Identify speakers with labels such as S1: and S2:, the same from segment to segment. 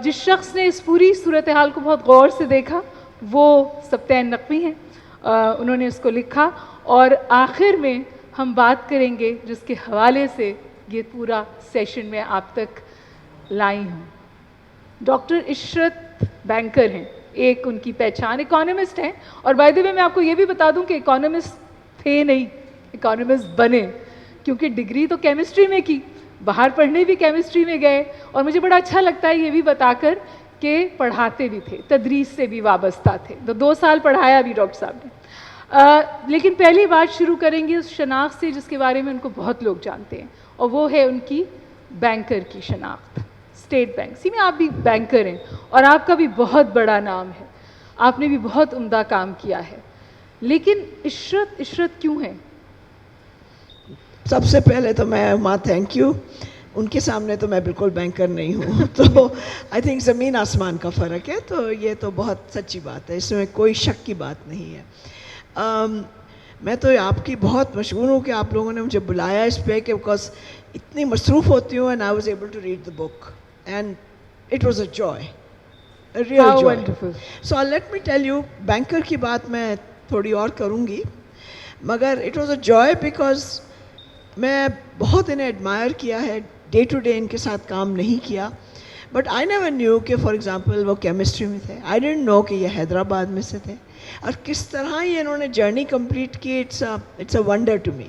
S1: جس شخص نے اس پوری صورتحال کو بہت غور سے دیکھا وہ سبطین نقوی ہیں. انہوں نے اس کو لکھا اور آخر میں ہم بات کریں گے جس کے حوالے سے یہ پورا سیشن میں آپ تک لائی ہوں. ڈاکٹر عشرت بینکر ہیں. ایک ان کی پہچان اکانومسٹ ہیں, اور بائی دی وے میں آپ کو یہ بھی بتا دوں کہ اکانومسٹ تھے نہیں, اکانومسٹ بنے, کیونکہ ڈگری تو کیمسٹری میں کی, باہر پڑھنے بھی کیمسٹری میں گئے, اور مجھے بڑا اچھا لگتا ہے یہ بھی بتا کر کہ پڑھاتے بھی تھے, تدریس سے بھی وابستہ تھے, تو 2 سال پڑھایا بھی ڈاکٹر صاحب نے. لیکن پہلی بات شروع کریں گے اس شناخت سے جس کے بارے میں ان کو بہت لوگ جانتے ہیں, اور وہ ہے ان کی بینکر کی شناخت. اسٹیٹ بینک, اسی میں آپ بھی بینکر ہیں اور آپ کا بھی بہت بڑا نام ہے, آپ نے بھی بہت عمدہ کام کیا ہے, لیکن عشرت کیوں ہے؟
S2: سب سے پہلے تو میں ماں تھینک یو, ان کے سامنے تو میں بالکل بینکر نہیں ہوں, تو آئی تھنک زمین آسمان کا فرق ہے, تو یہ تو بہت سچی بات ہے, اس میں کوئی شک کی بات نہیں ہے. میں تو آپ کی بہت مشہور ہوں کہ آپ لوگوں نے مجھے بلایا اس پہ, کہ بیکاز اتنی مصروف ہوتی ہوں, and I was able to read the book and it was a joy, real joy. So let me tell you, banker کی بات میں تھوڑی اور کروں گی, مگر it was a joy because میں بہت انہیں ایڈمائر کیا ہے, ڈے ٹو ڈے ان کے ساتھ کام نہیں کیا, بٹ آئی نیور نیو کہ فار ایگزامپل وہ کیمسٹری میں تھے, آئی ڈنٹ نو کہ یہ حیدرآباد میں سے تھے, اور کس طرح یہ انہوں نے جرنی کمپلیٹ کی, it's a wonder to me.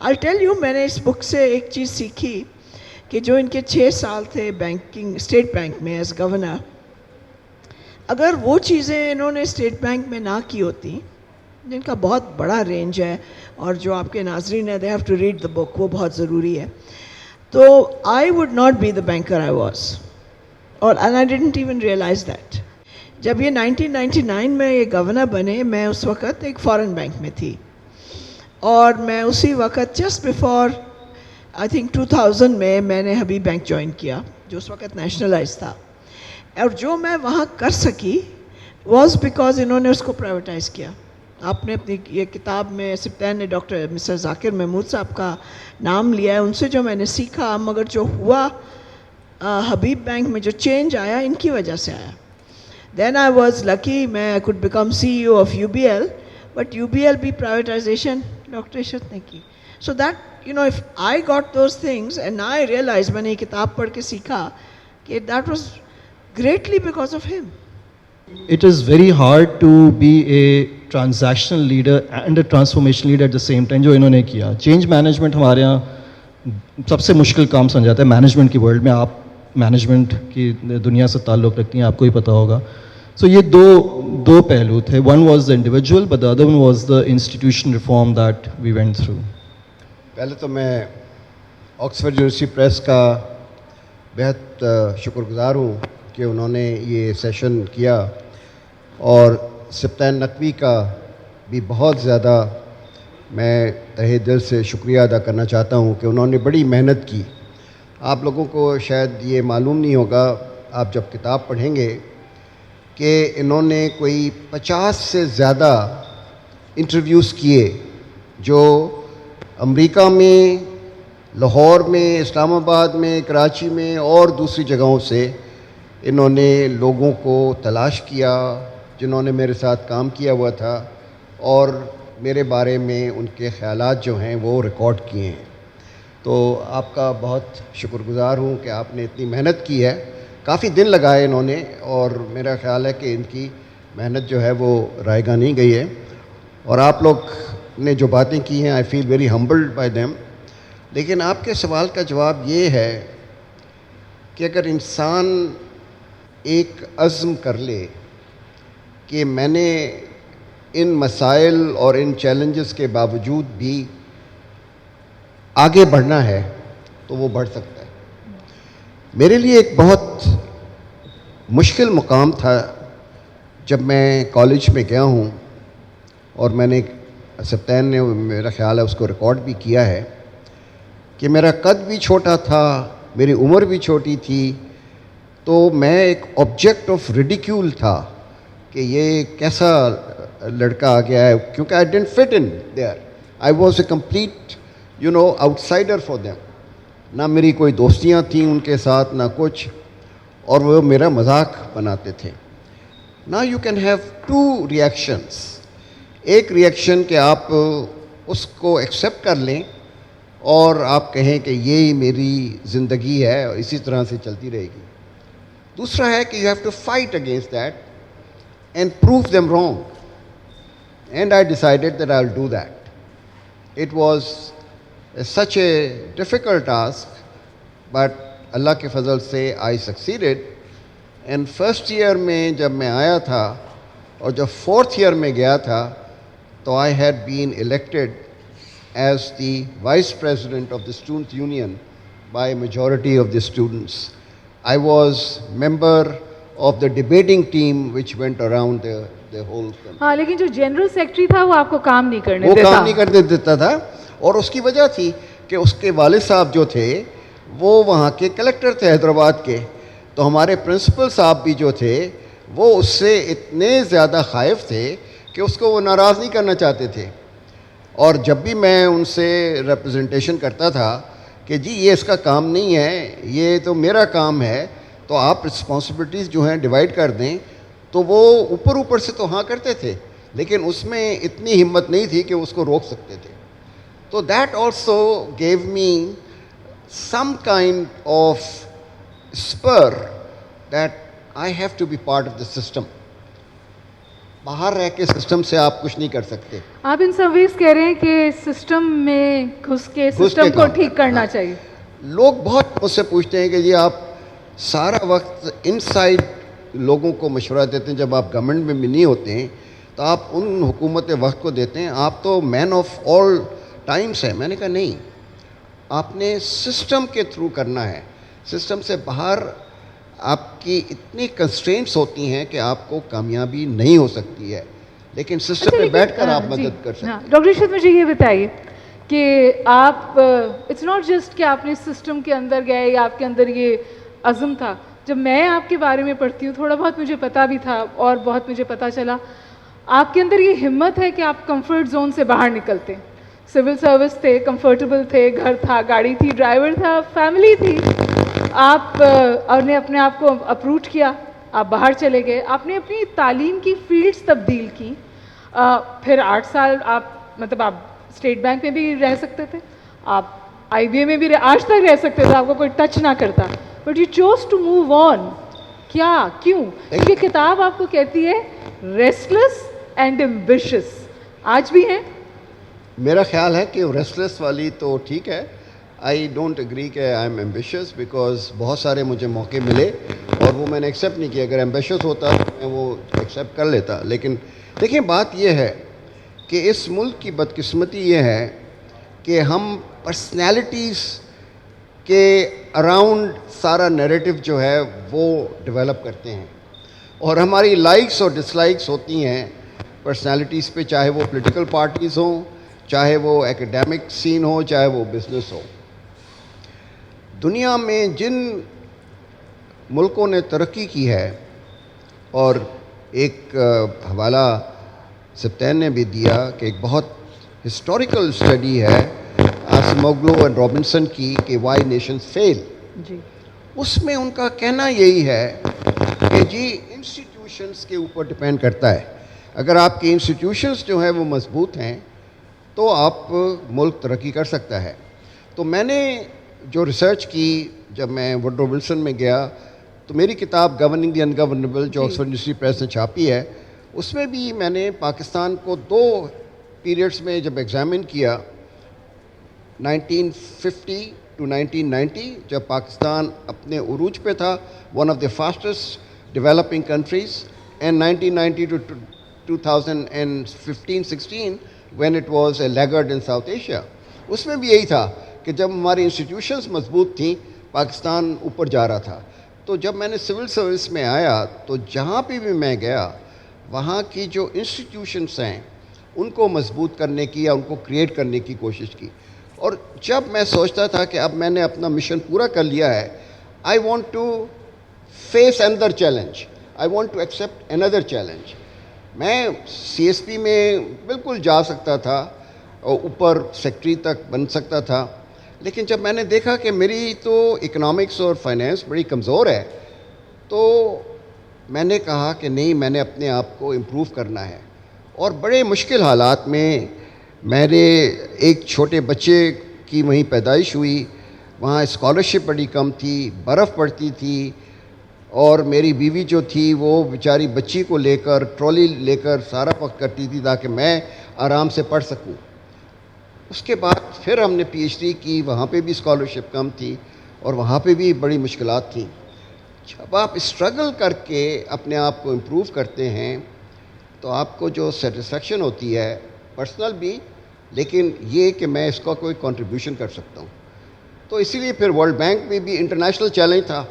S2: I tell you, میں نے اس بک سے ایک چیز سیکھی کہ جو ان کے 6 سال تھے بینکنگ اسٹیٹ بینک میں ایز گورنر, اگر وہ چیزیں انہوں نے اسٹیٹ بینک میں نہ کی ہوتی, جن کا بہت بڑا رینج ہے, اور جو آپ کے ناظرین ہیں they have to read the book, وہ بہت ضروری ہے, تو I would not be the banker I was, اور and I didn't even realise that. جب یہ 1999 میں یہ گورنر بنے, میں اس وقت ایک فارن بینک میں تھی, اور میں اسی وقت جسٹ بیفور آئی تھنک 2000 میں نے حبیب بینک جوائن کیا, جو اس وقت نیشنلائز تھا, اور جو میں وہاں کر سکی واز بیکاز انہوں نے اس کو پرائیویٹائز کیا. آپ نے اپنی یہ کتاب میں سبطین نے ڈاکٹر مسٹر ذاکر محمود صاحب کا نام لیا ہے, ان سے جو میں نے سیکھا, مگر جو ہوا حبیب بینک میں جو چینج آیا ان کی وجہ سے آیا. دین آئی واز لکی, میں I could became CEO of UBL, but UBL بھی پرائیویٹائزیشن ڈاکٹر عشرت نے کی. So that you know if I got those things and I realize, میں نے یہ کتاب پڑھ کے سیکھا کہ that was greatly because of ہم.
S3: It is very hard to be a transactional leader and a transformation leader at the same time, جو انہوں نے کیا. چینج مینجمنٹ ہمارے یہاں سب سے مشکل کام سمجھا جاتا ہے مینجمنٹ کی ورلڈ میں. آپ مینجمنٹ کی دنیا سے تعلق رکھتی ہیں, آپ کو ہی پتہ ہوگا. سو یہ دو پہلو تھے. One was the individual, but the other one was the institution reform that we went through.
S4: پہلے تو میں آکسفورڈ یونیورسٹی پریس کا بہت شکر گزار ہوں کہ انہوں نے یہ سیشن کیا, اور سبطین نقوی کا بھی بہت زیادہ میں تہہ دل سے شکریہ ادا کرنا چاہتا ہوں کہ انہوں نے بڑی محنت کی. آپ لوگوں کو شاید یہ معلوم نہیں ہوگا, آپ جب کتاب پڑھیں گے, کہ انہوں نے کوئی 50 سے زیادہ انٹرویوز کیے, جو امریکہ میں, لاہور میں, اسلام آباد میں, کراچی میں اور دوسری جگہوں سے انہوں نے لوگوں کو تلاش کیا جنہوں نے میرے ساتھ کام کیا ہوا تھا, اور میرے بارے میں ان کے خیالات جو ہیں وہ ریکارڈ کیے ہیں. تو آپ کا بہت شکر گزار ہوں کہ آپ نے اتنی محنت کی ہے. کافی دن لگائے انہوں نے, اور میرا خیال ہے کہ ان کی محنت جو ہے وہ رائے گاہ نہیں گئی ہے. اور آپ لوگ نے جو باتیں کی ہیں, I feel very humbled by them. لیکن آپ کے سوال کا جواب یہ ہے کہ اگر انسان ایک عزم کر لے کہ میں نے ان مسائل اور ان چیلنجز کے باوجود بھی آگے بڑھنا ہے, تو وہ بڑھ سکتا ہے. میرے لیے ایک بہت مشکل مقام تھا جب میں کالج میں گیا ہوں, اور میں نے سبطین نے میرا خیال ہے اس کو ریکارڈ بھی کیا ہے, کہ میرا قد بھی چھوٹا تھا, میری عمر بھی چھوٹی تھی, تو میں ایک آبجیکٹ آف ریڈیکیول تھا کہ یہ کیسا لڑکا آ گیا ہے, کیونکہ I didn't fit in there. I was a complete outsider for them. نہ میری کوئی دوستیاں تھیں ان کے ساتھ, نہ کچھ. اور وہ میرا مذاق بناتے تھے. نا you can have two reactions. ایک ریئیکشن کہ آپ اس کو ایکسیپٹ کر لیں اور آپ کہیں کہ یہی میری زندگی ہے اور اسی طرح سے چلتی رہے گی. دوسرا ہے کہ you have to fight against that and prove them wrong. And I decided that I will do that. It was such a difficult task, but Allah کے فضل سے I succeeded. And first year میں جب میں آیا تھا اور جب fourth year میں گیا تھا تو I had been elected as the vice president of the student union by majority of the students. I was member of the debating team which went around the whole country.
S1: ہاں لیکن جو general secretary تھا وہ آپ کو کام نہیں کرنے
S4: وہ
S1: دیتا.
S4: کام نہیں کرنے دیتا تھا. اور اس کی وجہ تھی کہ اس کے والد صاحب جو تھے وہ وہاں کے کلیکٹر تھے حیدرآباد کے. تو ہمارے پرنسپل صاحب بھی جو تھے وہ اس سے اتنے زیادہ خائف تھے کہ اس کو وہ ناراض نہیں کرنا چاہتے تھے. اور جب بھی میں ان سے ریپرزنٹیشن کرتا تھا کہ جی یہ اس کا کام نہیں ہے, یہ تو میرا کام ہے, تو آپ رسپانسبلٹیز جو ہیں ڈیوائڈ کر دیں, تو وہ اوپر سے تو ہاں کرتے تھے لیکن اس میں اتنی ہمت نہیں تھی کہ اس کو روک سکتے تھے. So that also gave me some kind of spur that I have to be part of the system. باہر رہ کے سسٹم سے آپ کچھ نہیں کر سکتے.
S1: آپ ان سب ویز کہہ رہے ہیں کہ سسٹم میں گھس کے سسٹم کو ٹھیک کرنا چاہیے.
S4: لوگ بہت مجھ سے پوچھتے ہیں کہ جی آپ سارا وقت ان سائڈ لوگوں کو مشورہ دیتے ہیں, جب آپ گورنمنٹ میں بھی نہیں ہوتے ہیں تو آپ ان حکومت وقت کو دیتے ہیں, آپ تو مین آف آل ٹائمس ہے. میں نے کہا نہیں, آپ نے سسٹم کے تھرو کرنا ہے. سسٹم سے باہر آپ کی اتنی کنسٹرینٹس ہوتی ہیں کہ آپ کو کامیابی نہیں ہو سکتی ہے, لیکن سسٹم پہ بیٹھ کر آپ مدد کر سکتے ہیں.
S1: ڈاکٹر ارشد مجھے یہ بتائیے کہ آپ اٹس ناٹ جسٹ کہ آپ نے سسٹم کے اندر گئے یا آپ کے اندر یہ عزم تھا. جب میں آپ کے بارے میں پڑھتی ہوں تھوڑا بہت مجھے پتہ بھی تھا اور بہت مجھے پتہ چلا آپ کے اندر یہ ہمت ہے کہ آپ کمفرٹ زون سے باہر نکلتے. سول سروس تھے, کمفرٹیبل تھے, گھر تھا, گاڑی تھی, ڈرائیور تھا, فیملی تھی, آپ نے اپنے آپ کو اپروچ کیا, آپ باہر چلے گئے, آپ نے اپنی تعلیم کی فیلڈز تبدیل کی. پھر 8 سال آپ اسٹیٹ بینک میں بھی رہ سکتے تھے, آپ IBA میں بھی آج تک رہ سکتے تھے, آپ کو کوئی ٹچ نہ کرتا, but you choose to move on. کیوں؟ کیونکہ کتاب آپ کو کہتی ہے ریسٹلیس اینڈ ایمبیشس. آج بھی ہیں.
S4: میرا خیال ہے کہ ریسٹلیس والی تو ٹھیک ہے. آئی ڈونٹ اگری کہ آئی ایم ایمبیشیس, بیکاز بہت سارے مجھے موقع ملے اور وہ میں نے ایکسیپٹ نہیں کیا. اگر ایمبیشیس ہوتا تو میں وہ ایکسیپٹ کر لیتا. لیکن دیکھیں بات یہ ہے کہ اس ملک کی بدقسمتی یہ ہے کہ ہم پرسنالٹیز کے اراؤنڈ سارا نیریٹو جو ہے وہ ڈیولپ کرتے ہیں, اور ہماری لائکس اور ڈس لائکس ہوتی ہیں پرسنالٹیز پہ, چاہے وہ پولیٹیکل پارٹیز ہوں, چاہے وہ ایکیڈیمک سین ہو, چاہے وہ بزنس ہو. دنیا میں جن ملکوں نے ترقی کی ہے, اور ایک حوالہ سپتین نے بھی دیا کہ ایک بہت ہسٹوریکل اسٹڈی ہے آسیموگلو اینڈ رابنسن کی کہ وائی نیشنز فیل.
S1: جی,
S4: اس میں ان کا کہنا یہی ہے کہ جی انسٹیٹیوشنز کے اوپر ڈپینڈ کرتا ہے. اگر آپ کی انسٹیٹیوشنز جو ہیں وہ مضبوط ہیں تو آپ ملک ترقی کر سکتا ہے. تو میں نے جو ریسرچ کی جب میں وڈرو ولسن میں گیا, تو میری کتاب گورننگ دی انگورنیبل جو آکسفورڈ یونیورسٹی پریس نے چھاپی ہے, اس میں بھی میں نے پاکستان کو 2 پیریڈز میں جب ایگزامن کیا, 1950 ٹو 1990 جب پاکستان اپنے عروج پہ تھا, one of the fastest developing countries, and 1990 to 2015-16 when it was a laggard in South Asia. اس میں بھی یہی تھا کہ جب ہماری انسٹیٹیوشنز مضبوط تھیں پاکستان اوپر جا رہا تھا. تو جب میں نے سول سروس میں آیا تو جہاں پہ بھی میں گیا وہاں کی جو انسٹیٹیوشنز ہیں ان کو مضبوط کرنے کی یا ان کو کریٹ کرنے کی کوشش کی. اور جب میں سوچتا تھا کہ اب میں نے اپنا مشن پورا کر لیا ہے, I want to face another challenge, I want to accept another challenge. میں CSP میں بالکل جا سکتا تھا اور اوپر سیکٹری تک بن سکتا تھا, لیکن جب میں نے دیکھا کہ میری تو اکنامکس اور فائنینس بڑی کمزور ہے تو میں نے کہا کہ نہیں، میں نے اپنے آپ کو امپروو کرنا ہے. اور بڑے مشکل حالات میں میرے ایک چھوٹے بچے کی وہیں پیدائش ہوئی، وہاں اسکالرشپ بڑی کم تھی، برف پڑتی تھی، اور میری بیوی جو تھی وہ بیچاری بچی کو لے کر ٹرالی لے کر سارا وقت کرتی تھی تاکہ میں آرام سے پڑھ سکوں. اس کے بعد پھر ہم نے پی ایچ ڈی کی، وہاں پہ بھی اسکالرشپ کم تھی اور وہاں پہ بھی بڑی مشکلات تھیں. جب آپ اسٹرگل کر کے اپنے آپ کو امپروو کرتے ہیں تو آپ کو جو سیٹسفیکشن ہوتی ہے پرسنل بھی، لیکن یہ کہ میں اس کا کوئی کنٹریبیوشن کر سکتا ہوں. تو اسی لیے پھر ورلڈ بینک میں بھی انٹرنیشنل چیلنج تھا،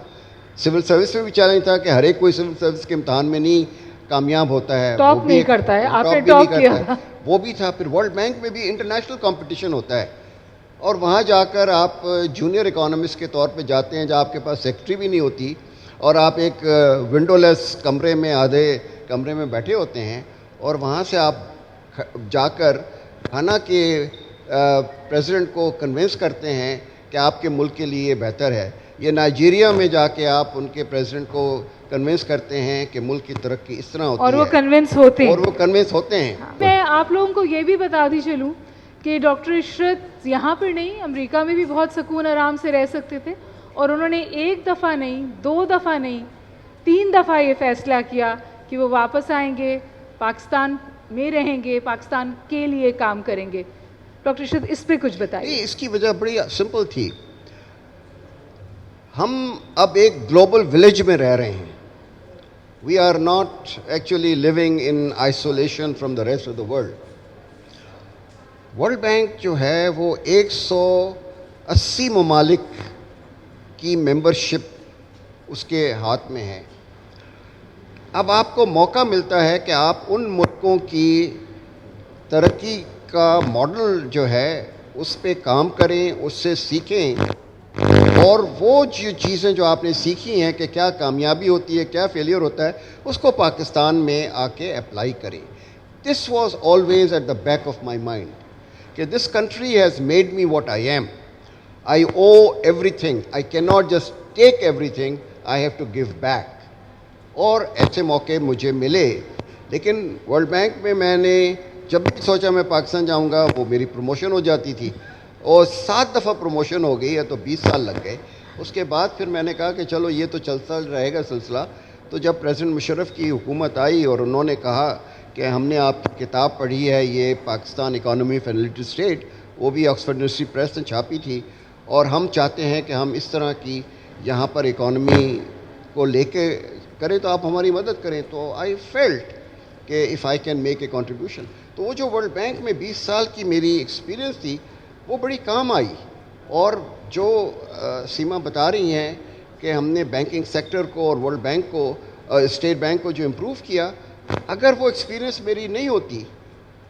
S4: سول سروس میں بھی چیلنج تھا کہ ہر ایک کوئی سول سروس کے امتحان میں نہیں کامیاب ہوتا ہے،
S1: ٹاپ نہیں کرتا ہے. آپ نے ٹاپ کیا تھا،
S4: وہ بھی تھا. پھر ورلڈ بینک میں بھی انٹرنیشنل کمپٹیشن ہوتا ہے، اور وہاں جا کر آپ جونیئر اکانومسٹ کے طور پہ جاتے ہیں جہاں آپ کے پاس سیکٹری بھی نہیں ہوتی اور آپ ایک ونڈو لیس کمرے میں، آدھے کمرے میں بیٹھے ہوتے ہیں، اور وہاں سے آپ جا کر گھانا کے پریزیڈنٹ کو کنونس کرتے ہیں کہ آپ کے ملک کے لیے یہ بہتر ہے. یہ نائجیریا میں جا کے آپ ان کے پریزیڈنٹ کو کنونس کرتے ہیں کہ ملک کی ترقی اس طرح ہوتی ہے،
S1: اور وہ کنونس ہوتے ہیں.
S4: اور وہ کنونس ہوتے ہیں.
S1: میں آپ لوگوں کو یہ بھی بتاتی چلوں کہ ڈاکٹر عشرت یہاں پر نہیں، امریکہ میں بھی بہت سکون آرام سے رہ سکتے تھے، اور انہوں نے ایک دفعہ نہیں، 2 دفعہ نہیں، 3 دفعہ یہ فیصلہ کیا کہ وہ واپس آئیں گے، پاکستان میں رہیں گے، پاکستان کے لیے کام کریں گے. ڈاکٹر عشرت اس پہ کچھ بتائیے.
S4: اس کی وجہ بڑی سمپل تھی. ہم اب ایک گلوبل ولیج میں رہ رہے ہیں. We are not actually living in isolation from the rest of the world. World bank جو ہے وہ 180 ممالک کی ممبرشپ اس کے ہاتھ میں ہے. اب آپ کو موقع ملتا ہے کہ آپ ان ملکوں کی ترقی کا ماڈل جو ہے اس پہ کام کریں، اس سے سیکھیں، اور وہ جو چیزیں جو آپ نے سیکھی ہیں کہ کیا کامیابی ہوتی ہے، کیا فیلئر ہوتا ہے، اس کو پاکستان میں آ کے اپلائی کریں. This was always at the back of my mind کہ this country has made me what I am. I owe everything, I can not just take everything, I have to give back. اور ایسے موقع مجھے ملے. لیکن world bank میں نے جب بھی سوچا میں پاکستان جاؤں گا، وہ میری پروموشن ہو جاتی تھی، اور 7 دفعہ پروموشن ہو گئی ہے تو 20 سال لگ گئے. اس کے بعد پھر میں نے کہا کہ چلو یہ تو چلتا رہے گا سلسلہ. تو جب پریزیڈنٹ مشرف کی حکومت آئی اور انہوں نے کہا کہ ہم نے آپ کی کتاب پڑھی ہے، یہ Pakistan economy of analytic state, وہ بھی آکسفورڈ یونیورسٹی پریس نے چھاپی تھی، اور ہم چاہتے ہیں کہ ہم اس طرح کی یہاں پر اکانومی کو لے کے کریں تو آپ ہماری مدد کریں. تو آئی فیلٹ کہ if I can make a contribution. تو وہ جو ورلڈ بینک میں 20 سال کی میری ایکسپیرینس تھی وہ بڑی کام آئی. اور جو سیما بتا رہی ہیں کہ ہم نے بینکنگ سیکٹر کو اور ورلڈ بینک کو، اسٹیٹ بینک کو جو امپروو کیا، اگر وہ ایکسپیرینس میری نہیں ہوتی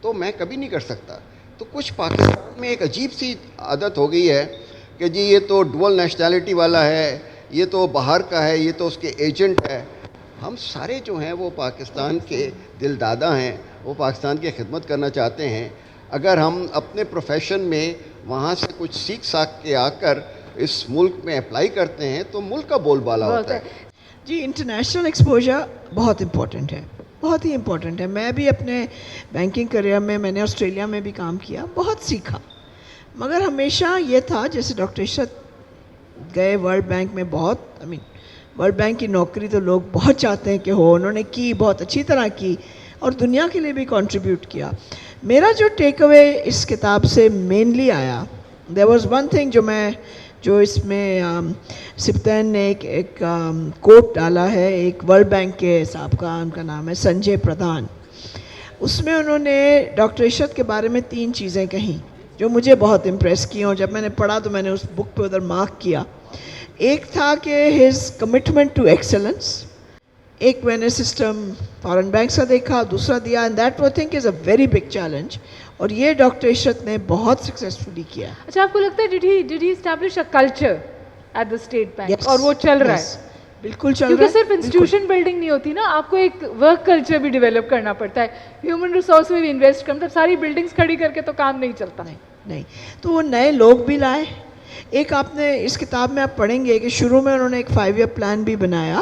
S4: تو میں کبھی نہیں کر سکتا. تو کچھ پاکستان میں ایک عجیب سی عادت ہو گئی ہے کہ جی یہ تو ڈول نیشنلٹی والا ہے، یہ تو باہر کا ہے، یہ تو اس کے ایجنٹ ہے. ہم سارے جو ہیں وہ پاکستان کے دل دادا ہیں، وہ پاکستان کی خدمت کرنا چاہتے ہیں. اگر ہم اپنے پروفیشن میں وہاں سے کچھ سیکھ ساکھ کے آ کر اس ملک میں اپلائی کرتے ہیں تو ملک کا بول بالا ہوتا ہے.
S2: جی انٹرنیشنل ایکسپوجر بہت امپورٹنٹ ہے، بہت ہی امپورٹنٹ ہے. میں بھی اپنے بینکنگ کریئر میں نے آسٹریلیا میں بھی کام کیا، بہت سیکھا، مگر ہمیشہ یہ تھا جیسے ڈاکٹر عشرت گئے ورلڈ بینک میں، بہت ورلڈ بینک کی نوکری تو لوگ بہت چاہتے ہیں کہ ہو، انہوں نے کی، بہت اچھی طرح کی اور دنیا کے لیے بھی کنٹریبیوٹ کیا. میرا جو ٹیک اوے اس کتاب سے مینلی آیا، دیر واز ون تھنگ جو اس میں سپتین نے ایک کوٹ ڈالا ہے، ایک ورلڈ بینک کے صاحب کا، ان کا نام ہے سنجے پردھان. اس میں انہوں نے ڈاکٹر عشرت کے بارے میں 3 چیزیں کہیں جو مجھے بہت امپریس کی، اور جب میں نے پڑھا تو میں نے اس بک پہ ادھر مارک کیا. ایک تھا کہ ہز کمٹمنٹ ٹو ایکسلنس، ایک میں نے سسٹم فارن بینکس کا دیکھا، دوسرا دیا، اینڈ دیٹ وہ think is a very big challenge, اور یہ ڈاکٹر عشرت نے بہت سکسیزفلی کیا.
S1: اچھا، آپ کو لگتا ہے did he establish a culture at the state bank, اور وہ چل رہا ہے؟
S2: بالکل چل رہا ہے،
S1: کیونکہ صرف انسٹیٹیوشن بلڈنگ نہیں ہوتی نا، آپ کو ایک ورک کلچر بھی ڈیولپ کرنا پڑتا ہے، ہیومن ریسورس میں بھی انویسٹ کرنا. ساری بلڈنگس کھڑی کر کے تو کام نہیں چلتا.
S2: نہیں، تو وہ نئے لوگ بھی لائے. ایک آپ نے اس کتاب میں آپ پڑھیں گے کہ شروع میں انہوں نے ایک 5 ایئر پلان بھی بنایا